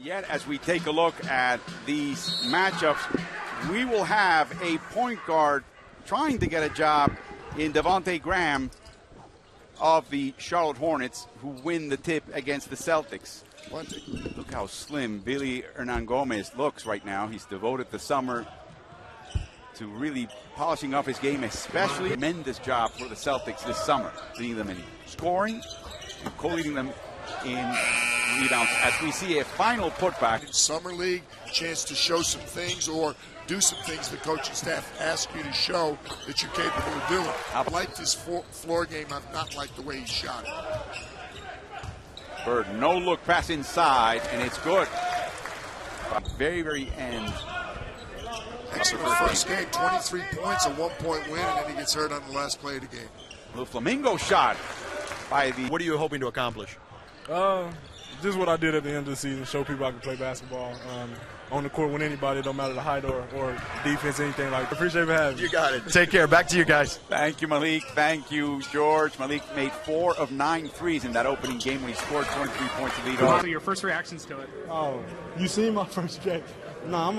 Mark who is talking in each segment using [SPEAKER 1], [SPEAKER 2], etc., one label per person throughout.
[SPEAKER 1] Yet, as we take a look at these matchups, we will have a point guard trying to get a job in Devontae Graham of the Charlotte Hornets, who win the tip against the Celtics. Look how slim Billy Hernangomez looks right now. He's devoted the summer to really polishing up his game, especially a tremendous job for the Celtics this summer, leading them in scoring and co-leading them in rebounds as we see a final putback.
[SPEAKER 2] In Summer League, chance to show some things or do some things the coaching staff ask you to show that you're capable of doing. I like this floor game. I've not liked the way he shot it.
[SPEAKER 1] Bird, no look pass inside, and it's good. Very, very end.
[SPEAKER 2] Excellent first game, 23 points, a 1-point win, and then he gets hurt on the last play of the game.
[SPEAKER 1] The Flamingo shot by the...
[SPEAKER 3] What are you hoping to accomplish?
[SPEAKER 4] Just what I did at the end of the season, show people I can play basketball on the court with anybody. It don't matter the height or defense, anything like that. Appreciate you having me.
[SPEAKER 3] You got it. Take care. Back to you guys.
[SPEAKER 1] Thank you, Malik. Thank you, George. Malik made 4 of 9 threes in that opening game when he scored 23 points to lead off.
[SPEAKER 5] So your first reactions to it?
[SPEAKER 4] Oh, you seen my first game. No, I'm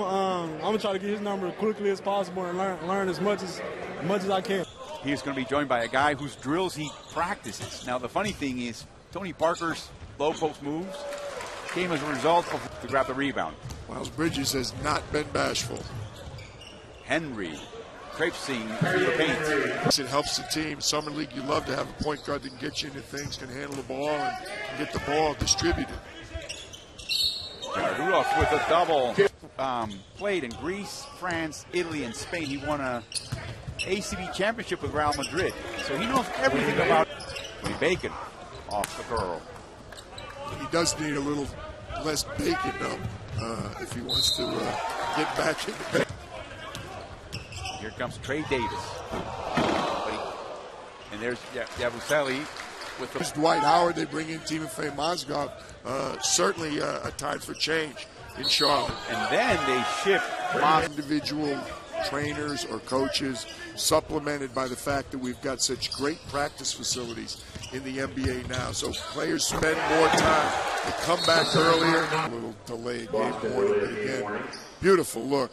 [SPEAKER 4] gonna try to get his number as quickly as possible and learn as much as I can.
[SPEAKER 1] He's going to be joined by a guy whose drills he practices. Now, the funny thing is, Tony Parker's low post moves came as a result of to grab the rebound.
[SPEAKER 2] Miles Bridges has not been bashful.
[SPEAKER 1] Henry traipsing through the paint.
[SPEAKER 2] It helps the team. Summer League, you love to have a point guard that can get you into things, can handle the ball, and get the ball distributed.
[SPEAKER 1] Rudolph with a double. Played in Greece, France, Italy, and Spain. He won a ACB championship with Real Madrid. So he knows everything about Tony Bacon off the curl.
[SPEAKER 2] He does need a little less bacon, though, if he wants to get back in the paint.
[SPEAKER 1] Here comes Trey Davis. And there's Yabusele with the...
[SPEAKER 2] Dwight Howard, they bring in Timofey Mozgov. Certainly a time for change in Charlotte.
[SPEAKER 1] And then they shift
[SPEAKER 2] individual trainers or coaches, supplemented by the fact that we've got such great practice facilities in the NBA now. So players spend more time. They come back earlier. A little delayed game warning, but again, beautiful look.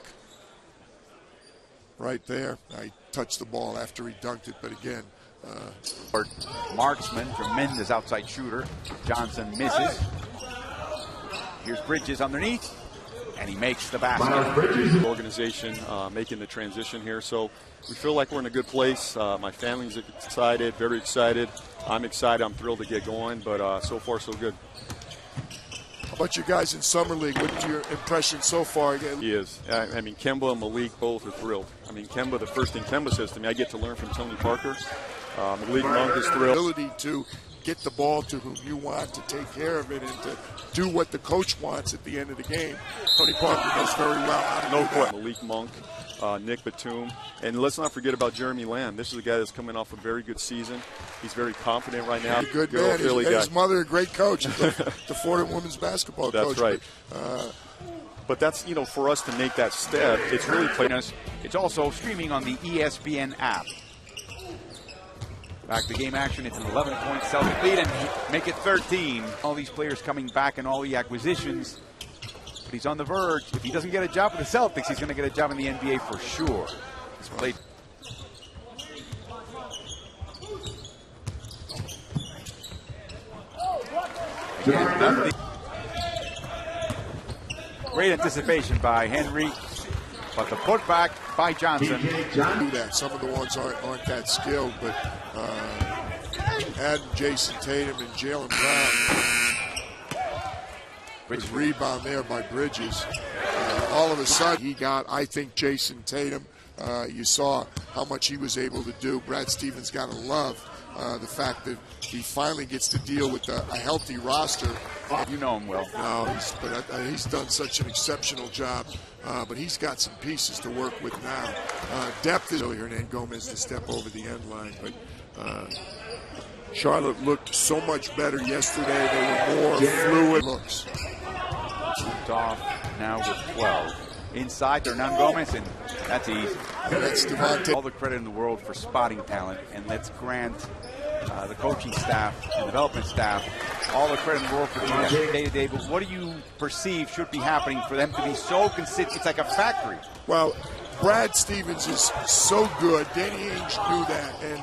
[SPEAKER 2] Right there. I touched the ball after he dunked it, but again,
[SPEAKER 1] marksman, tremendous outside shooter. Johnson misses. Here's Bridges underneath, and he makes the basket.
[SPEAKER 6] Organization making the transition here, so we feel like we're in a good place. My family's excited, very excited. I'm excited. I'm thrilled to get going, but so far so good.
[SPEAKER 2] How about you guys in Summer League? What's your impression so far?
[SPEAKER 6] He is. I mean, Kemba and Malik both are thrilled. I mean, Kemba, the first thing Kemba says to me, I get to learn from Tony Parker. Malik Monk is thrilled.
[SPEAKER 2] Ability to get the ball to whom you want, to take care of it, and to do what the coach wants at the end of the game. Tony Parker does very well.
[SPEAKER 6] No question. Malik Monk, Nick Batum, and let's not forget about Jeremy Lamb. This is a guy that's coming off a very good season. He's very confident right now.
[SPEAKER 2] Good man. His mother, a great coach, the Fordham women's basketball coach.
[SPEAKER 6] That's right. But that's, you know, for us to make that step, it's really playing us.
[SPEAKER 1] It's also streaming on the ESPN app. Back to game action. It's an 11-point Celtic lead and make it 13. All these players coming back and all the acquisitions. But he's on the verge. If he doesn't get a job with the Celtics, he's going to get a job in the NBA for sure. He's played. Great anticipation by Henry, but the putback by Johnson.
[SPEAKER 2] Some of the ones aren't that skilled, but add Jason Tatum and Jaylen Brown. His rebound there by Bridges. All of a sudden, he got, I think, Jason Tatum. You saw how much he was able to do. Brad Stevens got to love the fact that he finally gets to deal with a healthy roster.
[SPEAKER 1] You know him well.
[SPEAKER 2] No, he's done such an exceptional job. But he's got some pieces to work with now. Depth is really Hernangomez to step over the end line, but Charlotte looked so much better yesterday. They were more fluid looks.
[SPEAKER 1] Off now with 12. Inside, Hernangomez, and that's easy.
[SPEAKER 2] And that's Devontae.
[SPEAKER 1] All the credit in the world for spotting talent, and let's grant the coaching staff and development staff all the credit in the world for doing that day to day. But what do you perceive should be happening for them to be so consistent? It's like a factory.
[SPEAKER 2] Well, Brad Stevens is so good. Danny Ainge knew that, and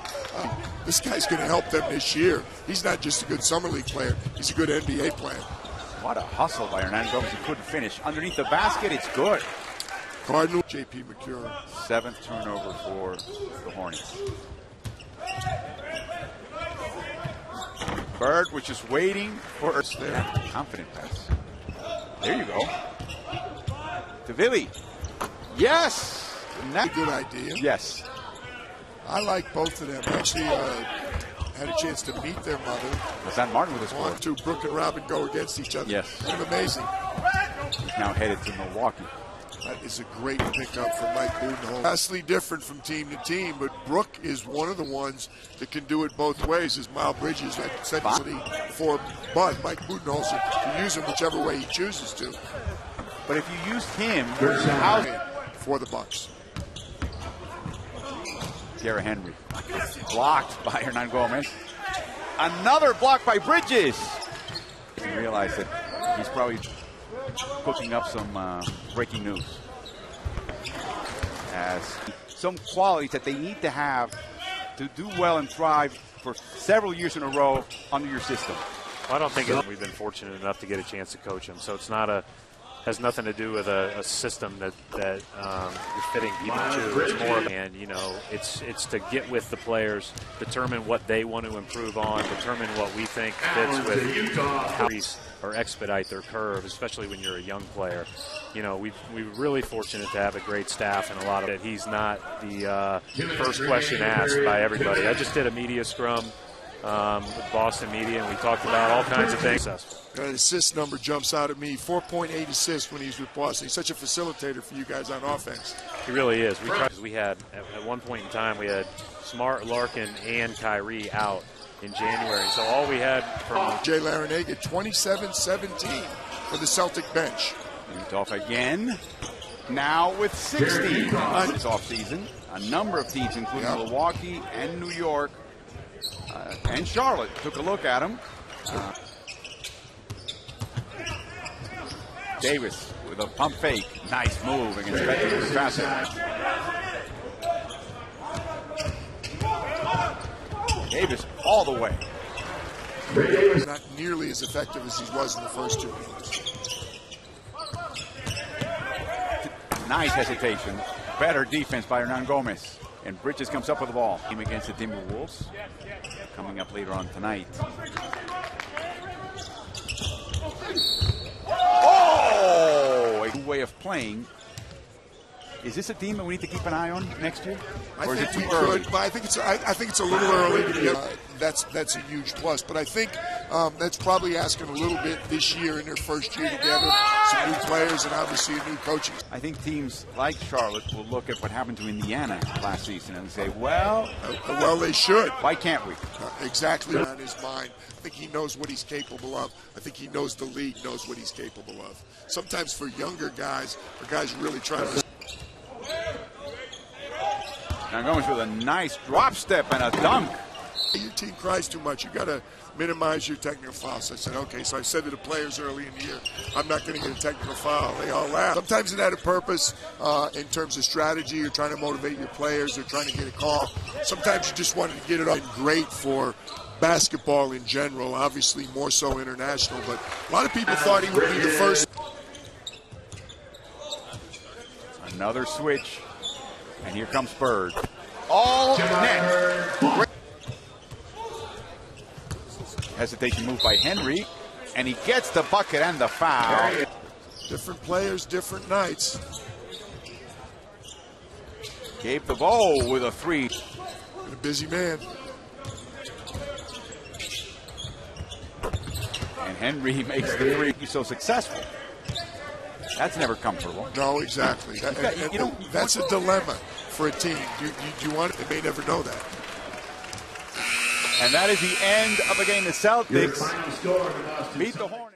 [SPEAKER 2] this guy's going to help them this year. He's not just a good summer league player; he's a good NBA player.
[SPEAKER 1] What a hustle by Hernan Gomez. He couldn't finish underneath the basket. It's good.
[SPEAKER 2] Cardinal J.P. McCurry.
[SPEAKER 1] 7th turnover for the Hornets. Bird was just waiting for there. Confident pass. There you go. To Villy. Yes.
[SPEAKER 2] That's a good idea.
[SPEAKER 1] Yes.
[SPEAKER 2] I like both of them. Actually, had a chance to meet their mother.
[SPEAKER 1] Lazan Martin with his score.
[SPEAKER 2] 1-2. Brooke and Robin go against each other.
[SPEAKER 1] Yes.
[SPEAKER 2] Kind of amazing.
[SPEAKER 1] He's now headed to Milwaukee.
[SPEAKER 2] That is a great pickup from Mike Budenholzer. Vastly different from team to team, but Brooke is one of the ones that can do it both ways, as Miles Bridges said for Bud. Mike Budenholzer can use him whichever way he chooses to.
[SPEAKER 1] But if you used him,
[SPEAKER 2] for the Bucks.
[SPEAKER 1] Garrett Henry blocked by Hernan Gomez. Another block by Bridges. He realized that he's probably cooking up some breaking news. As some qualities that they need to have to do well and thrive for several years in a row under your system.
[SPEAKER 5] Well, I don't think we've been fortunate enough to get a chance to coach him, so it's not has nothing to do with a system that you're fitting people to. It's more, and it's to get with the players, determine what they want to improve on, determine what we think fits with how or expedite their curve, especially when you're a young player. We're really fortunate to have a great staff, and a lot of it. He's not the first question asked by everybody. I just did a media scrum with Boston media, and we talked about all kinds of things.
[SPEAKER 2] An assist number jumps out at me. 4.8 assists when he's with Boston. He's such a facilitator for you guys on offense.
[SPEAKER 5] He really is. We had at one point in time we had Smart, Larkin, and Kyrie out in January. So all we had from
[SPEAKER 2] Jay Larinaga, 27-17 for the Celtic bench.
[SPEAKER 1] Off again. Now with 60 this offseason. A number of teams, including Milwaukee and New York and Charlotte, took a look at him. Davis with a pump fake. Nice move against Bassett. Davis all the way.
[SPEAKER 2] Not nearly as effective as he was in the first 2 games.
[SPEAKER 1] Nice hesitation. Better defense by Hernan Gomez. And Bridges comes up with the ball. Game against the Timberwolves. Coming up later on tonight. Oh! A new way of playing. Is this a team that we need to keep an eye on next year? Or is it too early?
[SPEAKER 2] But I think it's a little early to get. That's a huge plus. But I think that's probably asking a little bit this year in their first year together. Some new players and obviously a new coaching.
[SPEAKER 1] I think teams like Charlotte will look at what happened to Indiana last season and say, well,
[SPEAKER 2] they should.
[SPEAKER 1] Why can't we?
[SPEAKER 2] Exactly on his mind. I think he knows what he's capable of. I think he knows the league knows what he's capable of. Sometimes for younger guys, or guys really trying to.
[SPEAKER 1] Now Gomez with a nice drop step and a dunk.
[SPEAKER 2] Your team cries too much. You got to minimize your technical fouls. I said, okay. So I said to the players early in the year, I'm not going to get a technical foul. They all laugh. Sometimes it had a purpose in terms of strategy. You're trying to motivate your players. Or trying to get a call. Sometimes you just wanted to get it up. Great for basketball in general. Obviously more so international. But a lot of people thought he would be the first.
[SPEAKER 1] Another switch. And here comes Bird. All net. Hesitation move by Henry. And he gets the bucket and the foul.
[SPEAKER 2] Different players, different nights.
[SPEAKER 1] Gabe DeVoe with a three.
[SPEAKER 2] And a busy man.
[SPEAKER 1] And Henry makes the three. He's so successful. That's never comfortable.
[SPEAKER 2] No, exactly. That's a dilemma for a team. You want it? They may never know that.
[SPEAKER 1] And that is the end of the game. The Celtics beat the Hornets.